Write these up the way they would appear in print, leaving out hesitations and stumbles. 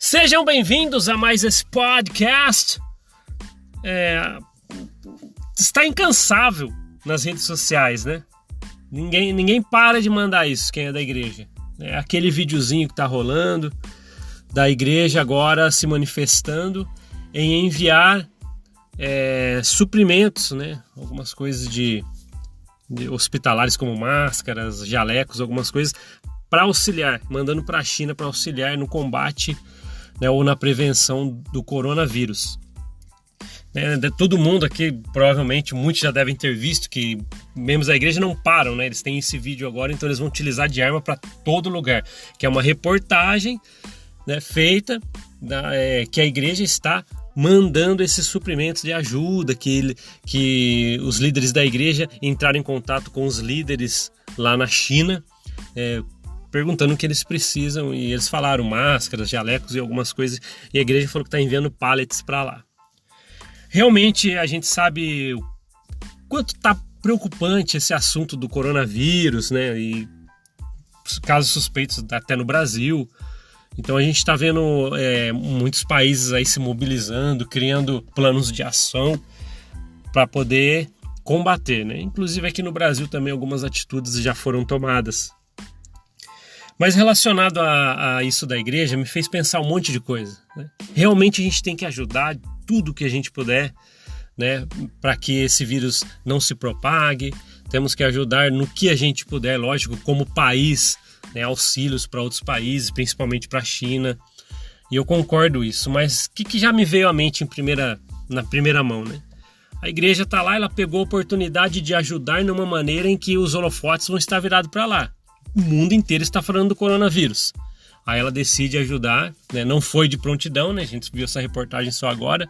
Sejam bem-vindos a mais esse podcast. Está incansável nas redes sociais, né? Ninguém para de mandar isso, quem é da igreja. É aquele videozinho que está rolando da igreja agora se manifestando em enviar suprimentos, né? Algumas coisas de hospitalares como máscaras, jalecos, algumas coisas para auxiliar, mandando para a China para auxiliar no combate, né, ou na prevenção do coronavírus. Todo mundo aqui, provavelmente, muitos já devem ter visto que membros da igreja não param, né? Eles têm esse vídeo agora, então eles vão utilizar de arma para todo lugar, que é uma reportagem, né, feita, que a igreja está mandando esses suprimentos de ajuda, que os líderes da igreja entraram em contato com os líderes lá na China, perguntando o que eles precisam, e eles falaram máscaras, jalecos e algumas coisas, e a igreja falou que está enviando pallets para lá. Realmente a gente sabe o quanto está preocupante esse assunto do coronavírus, né? E casos suspeitos até no Brasil. Então a gente está vendo muitos países aí se mobilizando, criando planos de ação para poder combater, né? Inclusive aqui no Brasil também algumas atitudes já foram tomadas. Mas relacionado a isso da igreja, me fez pensar um monte de coisa, né? Realmente a gente tem que ajudar tudo que a gente puder, né, para que esse vírus não se propague. Temos que ajudar no que a gente puder, lógico, como país, né, auxílios para outros países, principalmente para a China. E eu concordo isso, mas o que já me veio à mente na primeira mão, né? A igreja está lá, ela pegou a oportunidade de ajudar numa maneira em que os holofotes vão estar virados para lá. O mundo inteiro está falando do coronavírus. Aí ela decide ajudar, né? Não foi de prontidão, né? A gente viu essa reportagem só agora.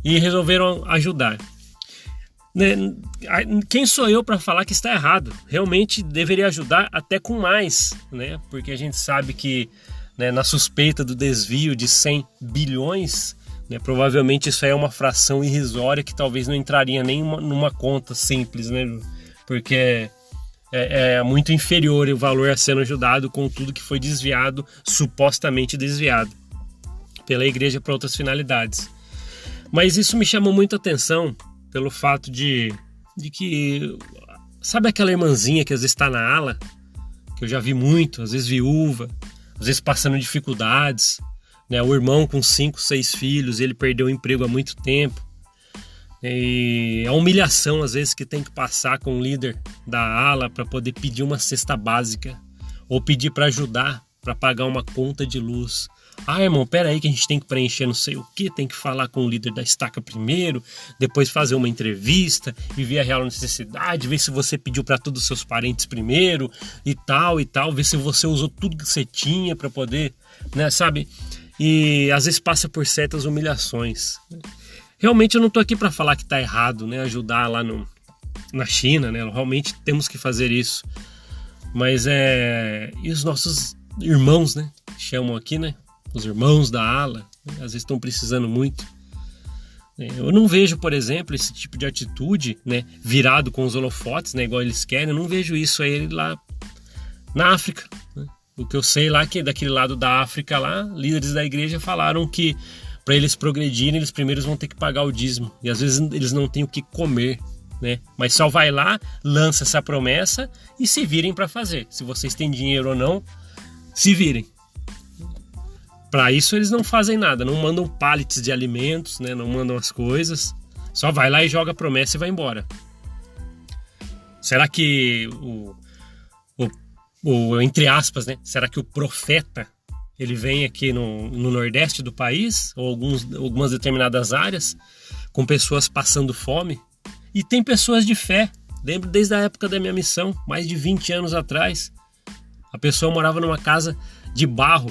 E resolveram ajudar. Quem sou eu para falar que está errado? Realmente deveria ajudar até com mais, né? Porque a gente sabe que, né, na suspeita do desvio de 100 bilhões, né, provavelmente isso aí é uma fração irrisória que talvez não entraria nem numa conta simples, né? Porque é muito inferior o valor a sendo ajudado com tudo que foi desviado, supostamente desviado pela igreja para outras finalidades. Mas isso me chamou muita atenção pelo fato de que, sabe aquela irmãzinha que às vezes está na ala, que eu já vi muito, às vezes viúva, às vezes passando dificuldades, né? O irmão com 5, 6 filhos, ele perdeu o emprego há muito tempo. E a humilhação às vezes que tem que passar com o líder da ala para poder pedir uma cesta básica ou pedir para ajudar para pagar uma conta de luz. Irmão, pera aí que a gente tem que preencher não sei o que, tem que falar com o líder da estaca primeiro, depois fazer uma entrevista e ver a real necessidade, ver se você pediu para todos os seus parentes primeiro e tal, ver se você usou tudo que você tinha para poder, né, sabe? E às vezes passa por certas humilhações. Realmente eu não tô aqui para falar que tá errado, né, ajudar lá na China, né? Realmente temos que fazer isso. Mas e os nossos irmãos, né, chamam aqui, né? Os irmãos da ala, né, às vezes estão precisando muito. Eu não vejo, por exemplo, esse tipo de atitude, né, virado com os holofotes, né, igual eles querem. Eu não vejo isso aí lá na África, né? O que eu sei lá é que daquele lado da África lá, líderes da igreja falaram que para eles progredirem, eles primeiro vão ter que pagar o dízimo. E às vezes eles não têm o que comer, né? Mas só vai lá, lança essa promessa e se virem para fazer. Se vocês têm dinheiro ou não, se virem. Para isso eles não fazem nada, não mandam pallets de alimentos, né? Não mandam as coisas. Só vai lá e joga a promessa e vai embora. Será que entre aspas, né? Será que o profeta ele vem aqui no nordeste do país, ou algumas determinadas áreas, com pessoas passando fome? E tem pessoas de fé. Lembro desde a época da minha missão, mais de 20 anos atrás. A pessoa morava numa casa de barro,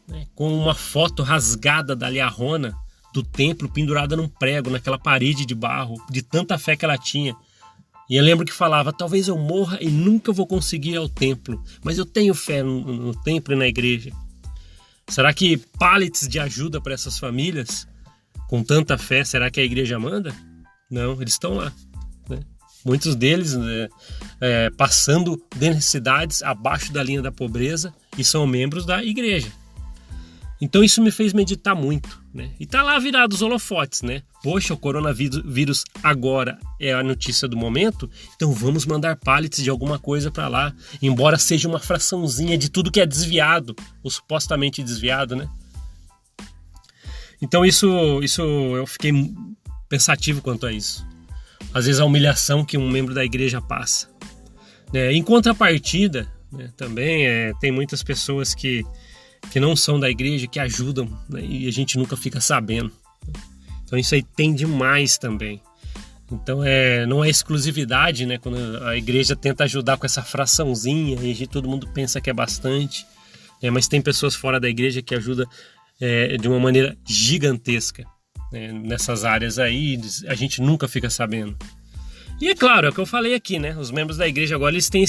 né, com uma foto rasgada da liarrona do templo pendurada num prego, naquela parede de barro, de tanta fé que ela tinha. E eu lembro que falava, talvez eu morra e nunca vou conseguir ir ao templo, mas eu tenho fé no templo e na igreja. Será que pallets de ajuda para essas famílias, com tanta fé, será que a igreja manda? Não, eles estão lá, né? Muitos deles passando necessidades abaixo da linha da pobreza e são membros da igreja. Então isso me fez meditar muito, né? E tá lá virado os holofotes, né? Poxa, o coronavírus agora é a notícia do momento, então vamos mandar pallets de alguma coisa para lá, embora seja uma fraçãozinha de tudo que é desviado, ou supostamente desviado, né? Então isso eu fiquei pensativo quanto a isso. Às vezes a humilhação que um membro da igreja passa. Em contrapartida, né, também tem muitas pessoas que não são da igreja, que ajudam, né, e a gente nunca fica sabendo. Então isso aí tem demais também. Então não é exclusividade, né, quando a igreja tenta ajudar com essa fraçãozinha e todo mundo pensa que é bastante, né, mas tem pessoas fora da igreja que ajudam de uma maneira gigantesca, né, nessas áreas aí, a gente nunca fica sabendo. E é claro, é o que eu falei aqui, né? Os membros da igreja agora eles têm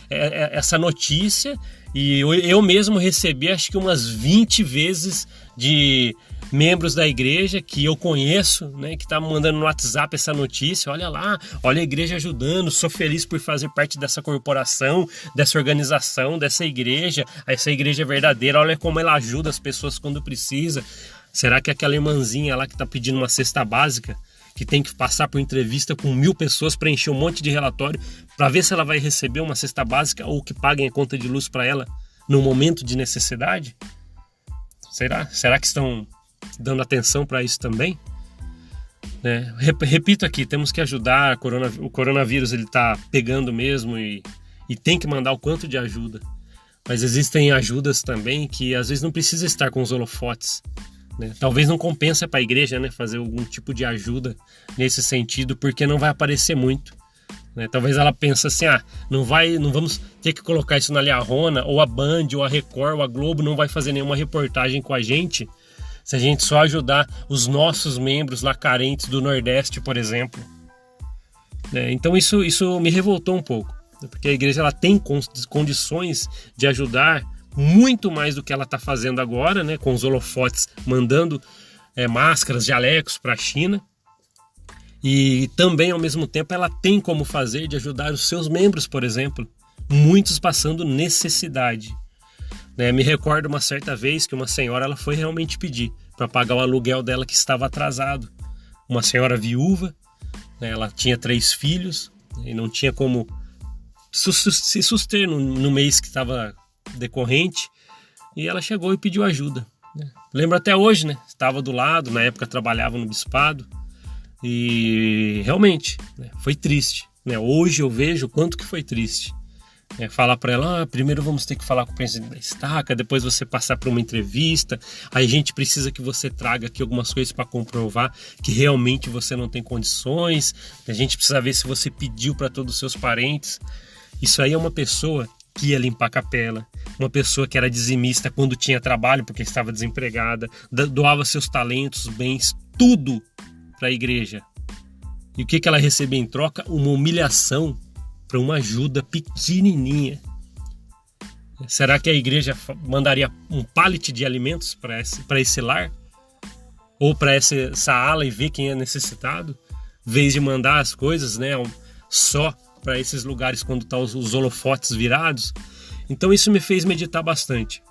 essa notícia, e eu mesmo recebi acho que umas 20 vezes de membros da igreja que eu conheço, né, que tá mandando no WhatsApp essa notícia. Olha lá, olha a igreja ajudando, sou feliz por fazer parte dessa corporação, dessa organização, dessa igreja. Essa igreja é verdadeira, olha como ela ajuda as pessoas quando precisa. Será que aquela irmãzinha lá que tá pedindo uma cesta básica, que tem que passar por entrevista com 1000 pessoas, preencher um monte de relatório para ver se ela vai receber uma cesta básica ou que paguem a conta de luz para ela no momento de necessidade? Será que estão dando atenção para isso também? Repito aqui, temos que ajudar. O coronavírus ele está pegando mesmo e tem que mandar o quanto de ajuda. Mas existem ajudas também que às vezes não precisa estar com os holofotes. Talvez não compensa para a igreja, né, fazer algum tipo de ajuda nesse sentido, porque não vai aparecer muito, né? Talvez ela pense assim, não vamos ter que colocar isso na Liarrona, ou a Band, ou a Record, ou a Globo não vai fazer nenhuma reportagem com a gente se a gente só ajudar os nossos membros lá carentes do Nordeste, por exemplo. Então isso me revoltou um pouco, porque a igreja ela tem condições de ajudar muito mais do que ela está fazendo agora, né, com os holofotes mandando máscaras, jalecos para a China, e também ao mesmo tempo ela tem como fazer de ajudar os seus membros, por exemplo, muitos passando necessidade. Me recordo uma certa vez que uma senhora ela foi realmente pedir para pagar o aluguel dela que estava atrasado, uma senhora viúva, né, ela tinha 3 filhos e não tinha como se suster no mês que estava decorrente, e ela chegou e pediu ajuda, né? Lembro até hoje, né? Estava do lado, na época trabalhava no bispado, e realmente, né, foi triste, né? Hoje eu vejo o quanto que foi triste, falar para ela, primeiro vamos ter que falar com o presidente da estaca, depois você passar por uma entrevista, aí a gente precisa que você traga aqui algumas coisas para comprovar que realmente você não tem condições, a gente precisa ver se você pediu para todos os seus parentes. Isso aí é uma pessoa que ia limpar a capela, uma pessoa que era dizimista quando tinha trabalho porque estava desempregada, doava seus talentos, bens, tudo para a igreja. E o que ela recebia em troca? Uma humilhação para uma ajuda pequenininha. Será que a igreja mandaria um pallet de alimentos para esse lar? Ou para essa ala e ver quem é necessitado? Em vez de mandar as coisas, né, só para esses lugares quando estão os holofotes virados. Então isso me fez meditar bastante.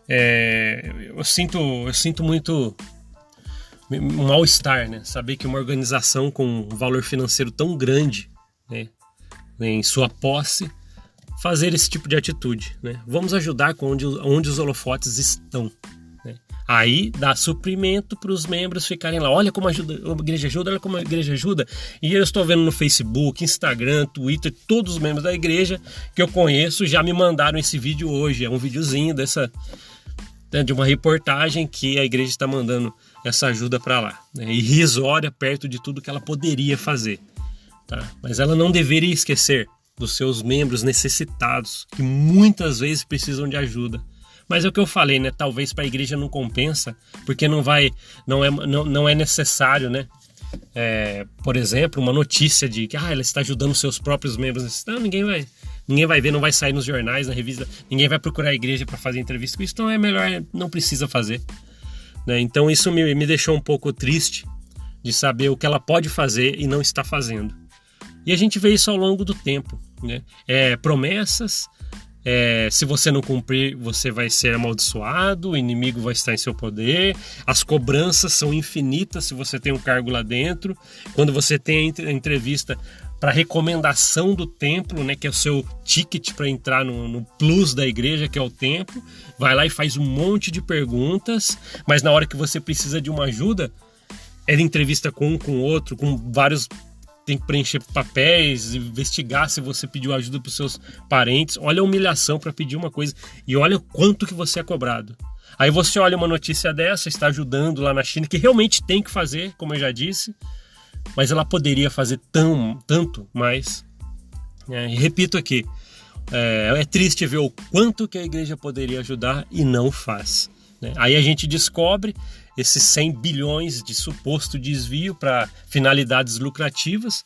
Eu sinto muito um mal-estar, né? Saber que uma organização com um valor financeiro tão grande, né, em sua posse, fazer esse tipo de atitude, né? Vamos ajudar com onde os holofotes estão, né? Aí dá suprimento para os membros ficarem lá. Olha como a igreja ajuda, olha como a igreja ajuda. E eu estou vendo no Facebook, Instagram, Twitter, todos os membros da igreja que eu conheço já me mandaram esse vídeo hoje. É um videozinho de uma reportagem que a igreja está mandando essa ajuda para lá, né? Irrisória perto de tudo que ela poderia fazer, tá? Mas ela não deveria esquecer dos seus membros necessitados, que muitas vezes precisam de ajuda. Mas é o que eu falei, né? Talvez para a igreja não compensa, porque não é necessário, né? Por exemplo, uma notícia de que ela está ajudando seus próprios membros. Não, ninguém vai ver, não vai sair nos jornais, na revista, ninguém vai procurar a igreja para fazer entrevista com isso, então é melhor, não precisa fazer, né? Então isso me deixou um pouco triste de saber o que ela pode fazer e não está fazendo. E a gente vê isso ao longo do tempo, né? Promessas, Se você não cumprir, você vai ser amaldiçoado, o inimigo vai estar em seu poder, as cobranças são infinitas se você tem um cargo lá dentro. Quando você tem a entrevista para recomendação do templo, né, que é o seu ticket para entrar no plus da igreja, que é o templo, vai lá e faz um monte de perguntas, mas na hora que você precisa de uma ajuda, é de entrevista com um, com o outro, com vários... Tem que preencher papéis, investigar se você pediu ajuda para os seus parentes. Olha a humilhação para pedir uma coisa e olha o quanto que você é cobrado. Aí você olha uma notícia dessa, está ajudando lá na China, que realmente tem que fazer, como eu já disse, mas ela poderia fazer tanto mais. E repito aqui, é triste ver o quanto que a igreja poderia ajudar e não faz. Aí a gente descobre esses 100 bilhões de suposto desvio para finalidades lucrativas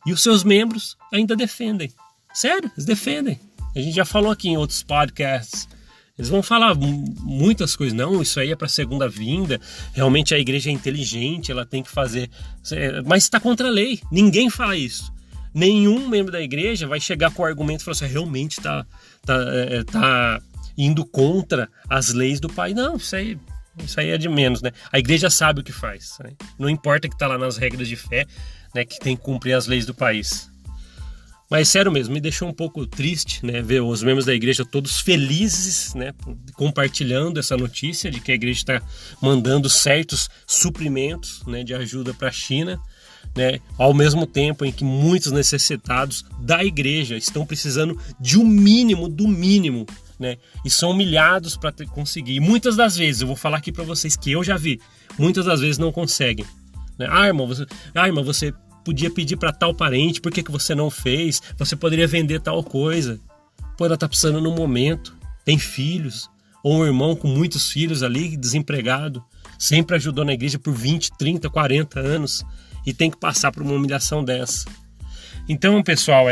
e os seus membros ainda defendem. Sério, eles defendem. A gente já falou aqui em outros podcasts. Eles vão falar muitas coisas. Não, isso aí é para a segunda vinda. Realmente a igreja é inteligente, ela tem que fazer... Mas está contra a lei. Ninguém fala isso. Nenhum membro da igreja vai chegar com o argumento e falar assim, realmente está indo contra as leis do Pai. Não, isso aí é de menos, né? A igreja sabe o que faz, né? Não importa que está lá nas regras de fé, né, que tem que cumprir as leis do país. Mas sério mesmo, me deixou um pouco triste, né, ver os membros da igreja todos felizes, né, compartilhando essa notícia de que a igreja está mandando certos suprimentos, né, de ajuda para a China, né, ao mesmo tempo em que muitos necessitados da igreja estão precisando de um mínimo do mínimo, né, e são humilhados para conseguir. E muitas das vezes, eu vou falar aqui para vocês que eu já vi, muitas das vezes não conseguem, né? Irmão, você podia pedir para tal parente, por que você não fez? Você poderia vender tal coisa. Pô, ela está precisando no momento, tem filhos, ou um irmão com muitos filhos ali, desempregado, sempre ajudou na igreja por 20, 30, 40 anos e tem que passar por uma humilhação dessa. Então, pessoal,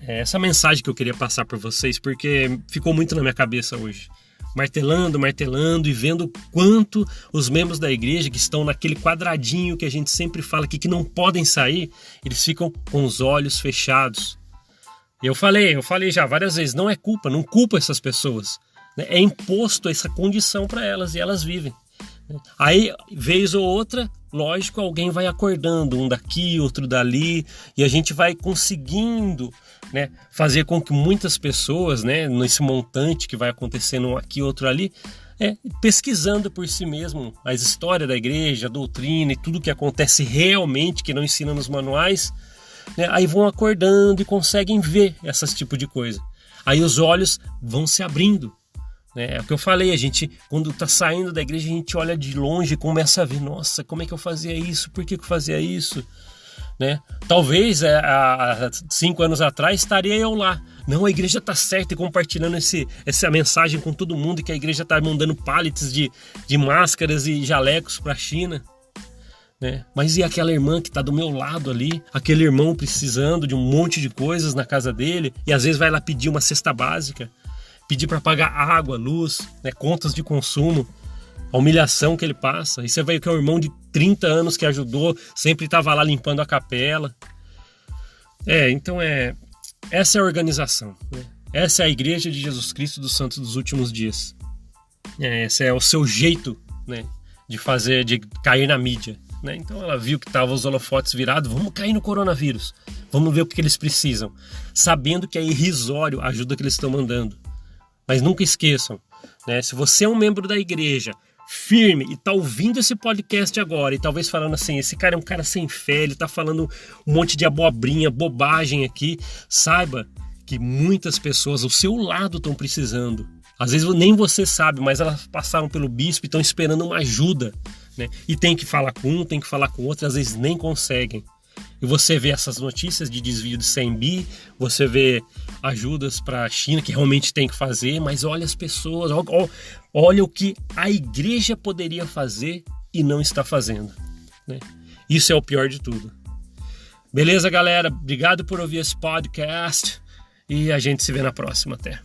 essa mensagem que eu queria passar para vocês, porque ficou muito na minha cabeça hoje. Martelando e vendo quanto os membros da igreja que estão naquele quadradinho que a gente sempre fala aqui, que não podem sair, eles ficam com os olhos fechados. Eu falei já várias vezes, não culpa essas pessoas, né? É imposto essa condição para elas e elas vivem. Aí, vez ou outra, lógico, alguém vai acordando, um daqui, outro dali, e a gente vai conseguindo, né, fazer com que muitas pessoas, né, nesse montante que vai acontecendo um aqui, outro ali, pesquisando por si mesmo a história da igreja, a doutrina e tudo que acontece realmente, que não ensina nos manuais, né, aí vão acordando e conseguem ver esse tipo de coisa. Aí os olhos vão se abrindo. É o que eu falei, a gente, quando está saindo da igreja, a gente olha de longe e começa a ver, nossa, como é que eu fazia isso? Por que eu fazia isso? Né? Talvez há 5 anos atrás estaria eu lá. Não, a igreja está certa e compartilhando essa mensagem com todo mundo, que a igreja está mandando pallets de máscaras e jalecos para a China. Né? Mas e aquela irmã que está do meu lado ali? Aquele irmão precisando de um monte de coisas na casa dele e às vezes vai lá pedir uma cesta básica, pedir para pagar água, luz, né, contas de consumo, a humilhação que ele passa. E você vai que é um irmão de 30 anos que ajudou, sempre estava lá limpando a capela. Então essa é a organização, né? Essa é a Igreja de Jesus Cristo dos Santos dos Últimos Dias. Esse é o seu jeito, né, de cair na mídia, né? Então ela viu que estavam os holofotes virados, vamos cair no coronavírus, vamos ver o que eles precisam, sabendo que é irrisório a ajuda que eles estão mandando. Mas nunca esqueçam, né? Se você é um membro da igreja firme e está ouvindo esse podcast agora e talvez falando assim, esse cara é um cara sem fé, ele está falando um monte de abobrinha, bobagem aqui, saiba que muitas pessoas ao seu lado estão precisando. Às vezes nem você sabe, mas elas passaram pelo bispo e estão esperando uma ajuda, né? E tem que falar com um, tem que falar com outro, às vezes nem conseguem. E você vê essas notícias de desvio de 100 bi, você vê ajudas para a China que realmente tem que fazer, mas olha as pessoas, olha o que a igreja poderia fazer e não está fazendo, né? Isso é o pior de tudo. Beleza, galera? Obrigado por ouvir esse podcast e a gente se vê na próxima. Até.